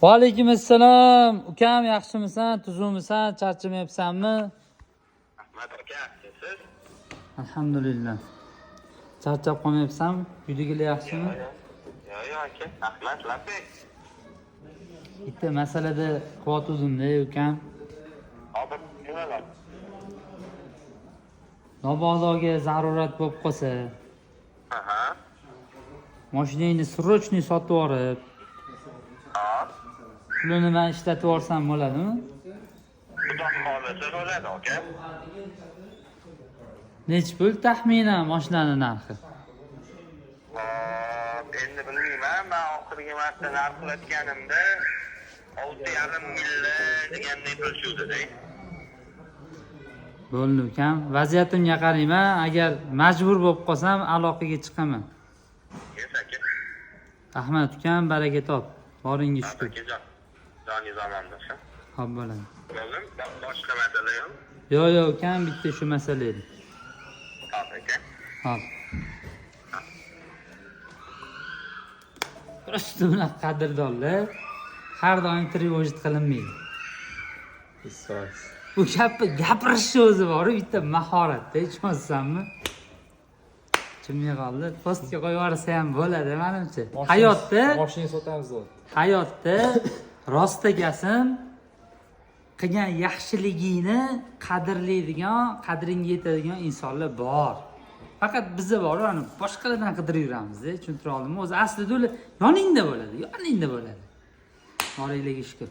Va alaykum assalom. Ukam, yaxshimisan? Tuzukmisan? Charchamayapsanmi? Rahmat aka, siz? Alhamdulillah. Charchab qolmayapsanmi? Uydagilar yaxshimi? Yo'q, aka. Rahmat, Labbek. Bitta masalada quvvatuzimda, ukam. Hozir nimalar? Mabodoga zarurat bo'lib qolsa, Aha. mashinangni srochniy sotib olib, Ha. pulini men ishlatib olsam bo'ladimi? Xudo xolisa bo'ladi, aka. Nech pul taxminan mashinaning narxi? Endi bilmayman, men oxirgi marta narx qilayotganimda 6,5 million degandek pul tushdi. Bo'ldi ukam. Vaziyatimga qarayman, agar majbur bo'lib qolsam aloqaga chiqaman. Yes, aka. Rahmat ukam, baraka top. Boringiz shukur. Akajon, joningiz omon bo'lsin. Xo'p bo'ladi. Bo'ldim, boshqa masala yo'q. Yo'q, ukam, bitta shu masala edi. Xo'p, aka. Hop. Prosta bunaqa qadrdonlar har doim trevojit qilinmaydi. Bu gapirishni o'zi bor, bitta mahoratda, ishonsanmi? Chimga qoldi. Postga qo'yib yuborsa ham bo'ladi, menimcha. Mashina sotamiz deb. Hayotda rostagasin qilgan yaxshiligingni qadrlaydigan, qadringga yetadigan insonlar bor. Faqat bizda bor, ani boshqalardan qidirib yuramiz-da, tushuntira oldimmi? O'zi aslida ular yoningda bo'ladi. Boringlarga shukur.